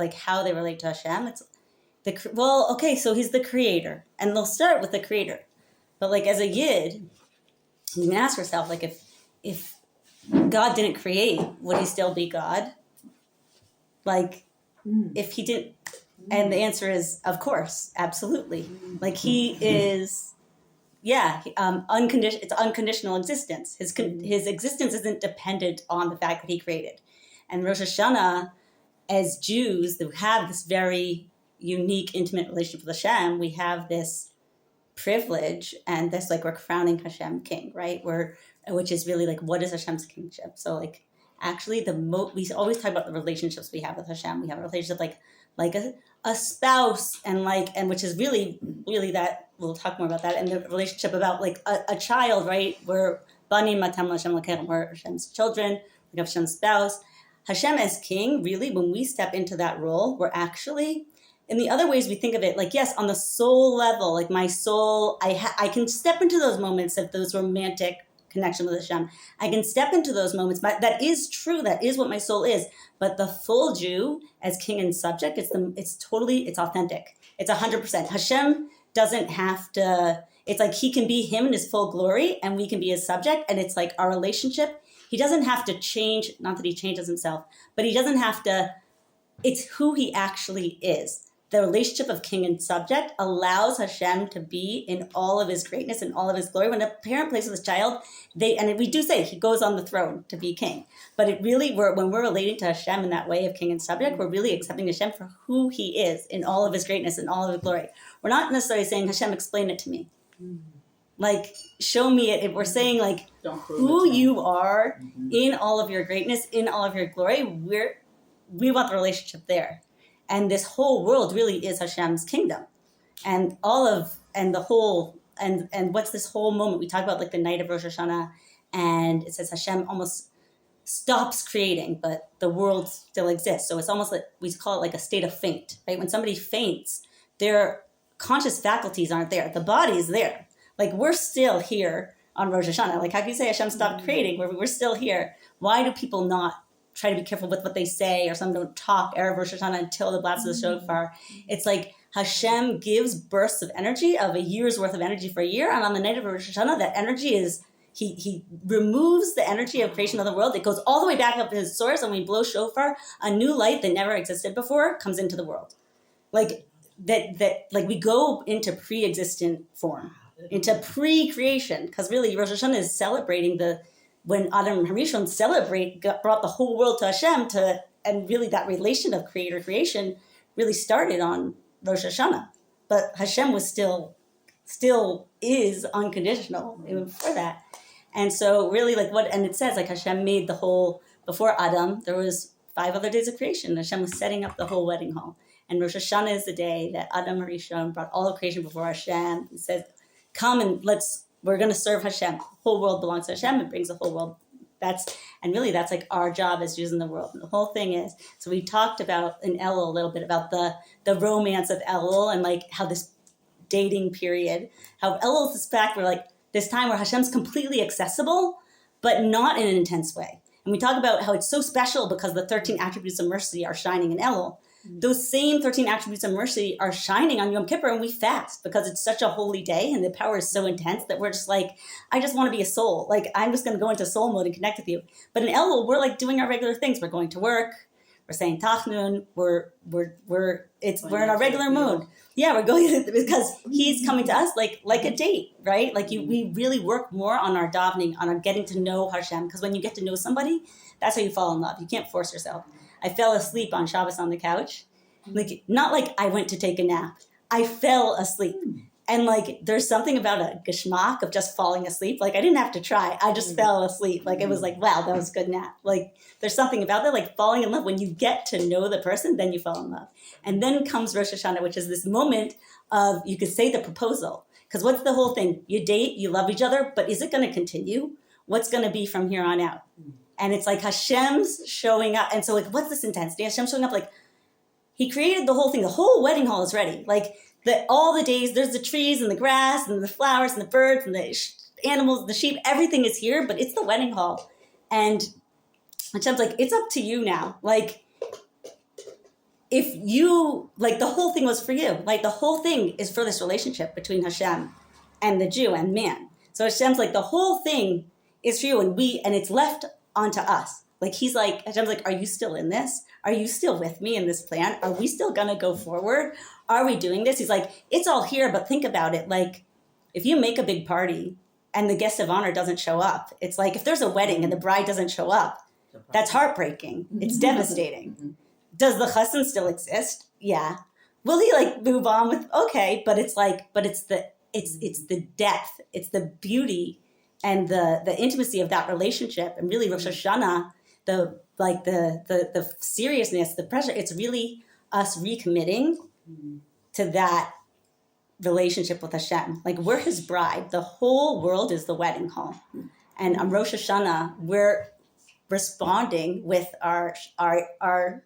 like how they relate to Hashem, it's so he's the creator, and they'll start with the creator. But like as a yid, you can ask yourself, like if God didn't create, would he still be God? Like if he didn't, and the answer is, of course, absolutely. Like he is, it's unconditional existence. His existence isn't dependent on the fact that he created. And Rosh Hashanah, as Jews that have this very unique, intimate relationship with Hashem, we have this privilege, and this like we're crowning Hashem king, right? Which is really like, what is Hashem's kingship? So like actually we always talk about the relationships we have with Hashem. We have a relationship like a spouse, and which is really that, we'll talk more about that, and the relationship about like a child, right? We're Banim Matam Hashem Lakem, we're Hashem's children, we have Hashem's spouse. Hashem as king, really, when we step into that role, we're actually, in the other ways we think of it, like, yes, on the soul level, like my soul, I can step into those moments of those romantic connection with Hashem. I can step into those moments, but that is true. That is what my soul is. But the full Jew as king and subject, it's authentic. It's 100%. Hashem doesn't have to, it's like he can be him in his full glory and we can be his subject. And it's like our relationship, he doesn't have to change, not that he changes himself, but he doesn't have to, it's who he actually is. The relationship of king and subject allows Hashem to be in all of his greatness and all of his glory. When a parent places his child, and we do say he goes on the throne to be king. But it really, when we're relating to Hashem in that way of king and subject, we're really accepting Hashem for who he is in all of his greatness and all of his glory. We're not necessarily saying, Hashem, explain it to me. Like, show me it. If we're saying, like, who you are in all of your greatness, in all of your glory, we want the relationship there. And this whole world really is Hashem's kingdom. And and what's this whole moment? We talk about like the night of Rosh Hashanah, and it says Hashem almost stops creating, but the world still exists. So it's almost like, we call it like a state of faint, right? When somebody faints, their conscious faculties aren't there. The body is there. Like we're still here on Rosh Hashanah. Like how can you say Hashem stopped creating? We're still here. Why do people not try to be careful with what they say, or some don't talk Erev Rosh Hashanah until the blast of the shofar? It's like Hashem gives bursts of energy, of a year's worth of energy for a year, and on the night of Rosh Hashanah, that energy is, he removes the energy of creation of the world. It goes all the way back up to his source, and when we blow shofar, a new light that never existed before comes into the world. Like that like we go into pre-existent form, into pre-creation, because really Rosh Hashanah is celebrating when Adam and Harishon brought the whole world to Hashem, and really that relation of creator-creation really started on Rosh Hashanah. But Hashem was still is unconditional even before that. And so really and it says like Hashem made the whole, before Adam, there was 5 other days of creation. Hashem was setting up the whole wedding hall. And Rosh Hashanah is the day that Adam and Harishon brought all of creation before Hashem. He said, come and we're going to serve Hashem. The whole world belongs to Hashem. It brings the whole world. That's like our job as Jews in the world. And the whole thing is, so we talked about in Elul a little bit about the romance of Elul, and like how this dating period, how Elul is this fact where like this time where Hashem's completely accessible, but not in an intense way. And we talk about how it's so special because the 13 attributes of mercy are shining in Elul. Those same 13 attributes of mercy are shining on Yom Kippur, and we fast because it's such a holy day and the power is so intense that we're just like, I just want to be a soul. Like, I'm just going to go into soul mode and connect with you. But in Elul, we're like doing our regular things. We're going to work. We're saying Tachnun. We're in our regular mode. Yeah, we're going because he's coming to us like a date, right? Like we really work more on our davening, on our getting to know Hashem. Because when you get to know somebody, that's how you fall in love. You can't force yourself. I fell asleep on Shabbos on the couch. Like, not like I went to take a nap. I fell asleep. And like, there's something about a geschmack of just falling asleep. Like, I didn't have to try. I just fell asleep. Like, it was like, wow, that was a good nap. Like, there's something about that, like falling in love. When you get to know the person, then you fall in love. And then comes Rosh Hashanah, which is this moment of, you could say, the proposal. Because what's the whole thing? You date, you love each other, but is it going to continue? What's going to be from here on out? And it's like Hashem's showing up. And so like, what's this intensity? Hashem's showing up like, he created the whole thing. The whole wedding hall is ready. Like all the days, there's the trees and the grass and the flowers and the birds and the animals, the sheep, everything is here, but it's the wedding hall. And Hashem's like, it's up to you now. Like, if you, like, the whole thing was for you. Like, the whole thing is for this relationship between Hashem and the Jew and man. So Hashem's like, the whole thing is for you, and it's left onto us. Like, Hashem's like, are you still in this? Are you still with me in this plan? Are we still gonna go forward? Are we doing this? He's like, it's all here, but think about it. Like, if you make a big party and the guest of honor doesn't show up, it's like, if there's a wedding and the bride doesn't show up, that's heartbreaking. It's devastating. Does the chassan still exist? Yeah. Will he like move on with, okay, but it's the depth, it's the beauty and the intimacy of that relationship. And really Rosh Hashanah, the seriousness, the pressure, it's really us recommitting to that relationship with Hashem. Like, we're his bride. The whole world is the wedding hall. And on Rosh Hashanah, we're responding with our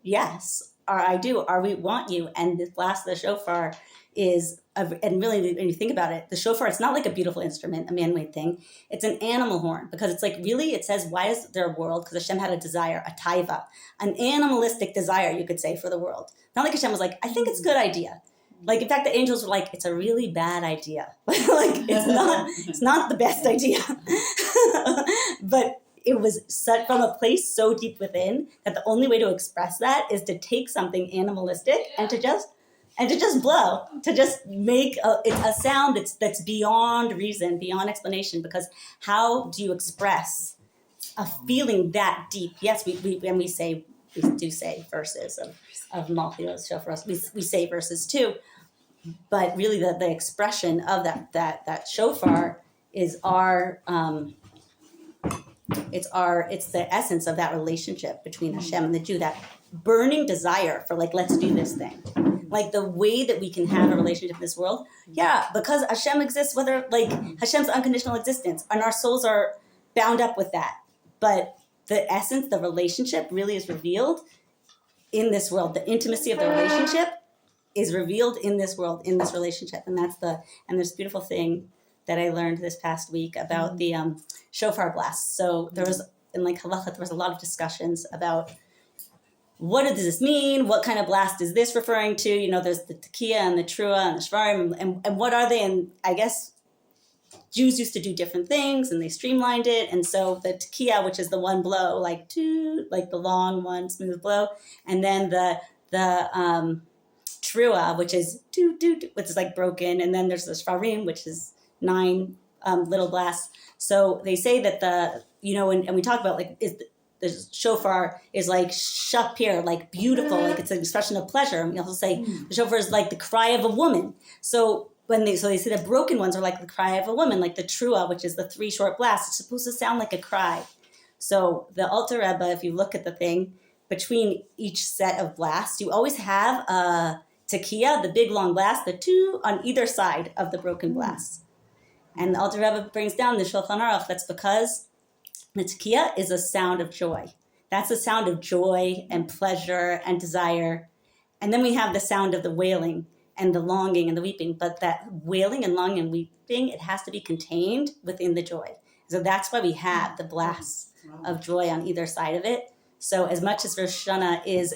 yes, our I do, our we want you. And the blast of the shofar is, and really when you think about it, the shofar, it's not like a beautiful instrument, a man-made thing. It's an animal horn, because it's like, really, it says, why is there a world? Because Hashem had a desire, a taiva, an animalistic desire, you could say, for the world. Not like Hashem was like, I think it's a good idea. Like, in fact, the angels were like, it's a really bad idea. Like, it's not the best idea. But it was set from a place so deep within that the only way to express that is to take something animalistic and to just blow, to just make a sound that's beyond reason, beyond explanation. Because how do you express a feeling that deep? Yes, we do say verses of Malchios Shofar. We say verses too, but really the expression of that shofar is it's the essence of that relationship between Hashem and the Jew, that burning desire for, like, let's do this thing. Like, the way that we can have a relationship in this world, yeah, because Hashem exists, whether, like, Hashem's unconditional existence, and our souls are bound up with that. But the essence, the relationship really is revealed in this world. The intimacy of the relationship is revealed in this world, in this relationship. And and this beautiful thing that I learned this past week about the shofar blast. So there was, in like halacha, there was a lot of discussions about, what does this mean? What kind of blast is this referring to? You know, there's the tekiah and the trua and the shvarim, and what are they? And I guess Jews used to do different things, and they streamlined it. And so the tekiah, which is the one blow, like two, like the long one, smooth blow, and then the trua, which is which is like broken, and then there's the shvarim, which is 9 little blasts. So they say that and we talk about, like, the shofar is like shapir, like beautiful, like it's an expression of pleasure. And we also say the shofar is like the cry of a woman. So they say the broken ones are like the cry of a woman, like the trua, which is the 3 short blasts. It's supposed to sound like a cry. So the Alter Rebbe, if you look at the thing, between each set of blasts, you always have a tekiah, the big long blast, the 2 on either side of the broken blasts. And the Alter Rebbe brings down the Shulchan Aruch, that's because the tekiah is a sound of joy. That's a sound of joy and pleasure and desire. And then we have the sound of the wailing and the longing and the weeping. But that wailing and longing and weeping, it has to be contained within the joy. So that's why we have the blasts of joy on either side of it. So as much as Rosh Hashanah is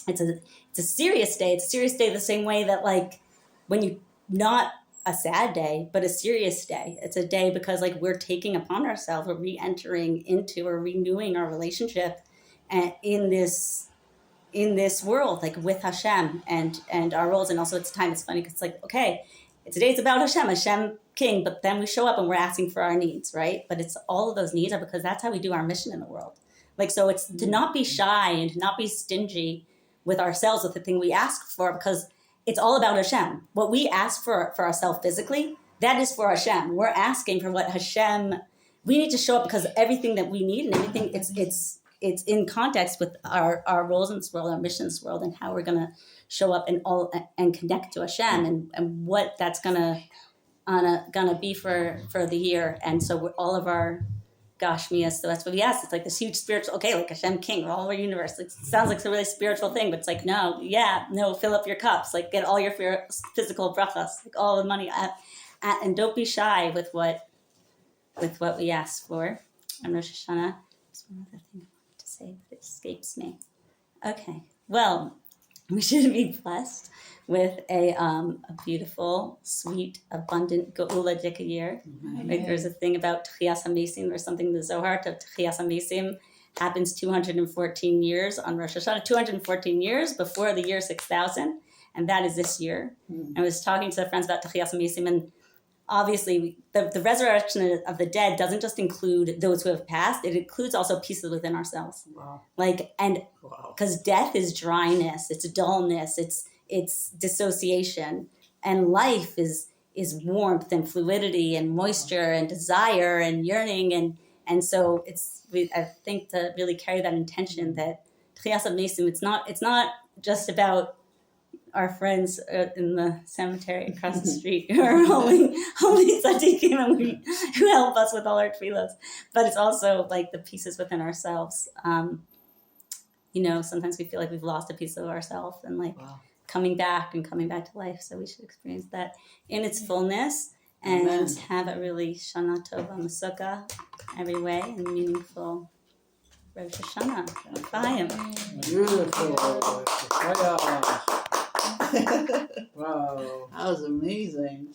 it's a serious day. It's a serious day the same way that, like, when you, not a sad day, but a serious day. It's a day because, like, we're taking upon ourselves, we're re-entering into or renewing our relationship in this world, like, with Hashem and our roles. And also, it's time. It's funny because it's like, okay, today's about Hashem King, but then we show up and we're asking for our needs, right? But it's all of those needs are because that's how we do our mission in the world. Like, so it's to not be shy and to not be stingy with ourselves with the thing we ask for, because it's all about Hashem. What we ask for ourselves physically, that is for Hashem. We're asking for what Hashem, we need to show up because everything that we need and everything, it's in context with our roles in this world, our mission in this world, and how we're going to show up and connect to Hashem and what that's gonna be for the year. And so all of our Gashmias, so that's what we ask. It's like this huge spiritual, okay, like Hashem King, all over the universe. Like, it sounds like it's a really spiritual thing, but it's like, no, fill up your cups, like get all your physical brachas, like all the money, and don't be shy with what we ask for on Rosh Hashanah. There's one other thing I wanted to say, but it escapes me. Okay, well, We should be blessed with a beautiful, sweet, abundant Geula Dika year. Right? There's a thing about Tchias HaMesim. There's something in the Zohar of Tchias HaMesim happens 214 years on Rosh Hashanah, 214 years before the year 6000, and that is this year. I was talking to friends about Tchias HaMesim, and obviously the resurrection of the dead doesn't just include those who have passed, it includes also pieces within ourselves. Wow. Because death is dryness, it's dullness, it's dissociation, and life is warmth and fluidity and moisture and desire and yearning, and so I think to really carry that intention that Tchias HaMesim, it's not just about our friends in the cemetery across the street who are holy tzaddikim who help us with all our tefillos, but it's also like the pieces within ourselves. Sometimes we feel like we've lost a piece of ourselves, and like coming back to life. So we should experience that in its fullness and have a really Shana Tova Masuka every way and meaningful Rosh Hashanah. Beautiful. Wow. That was amazing.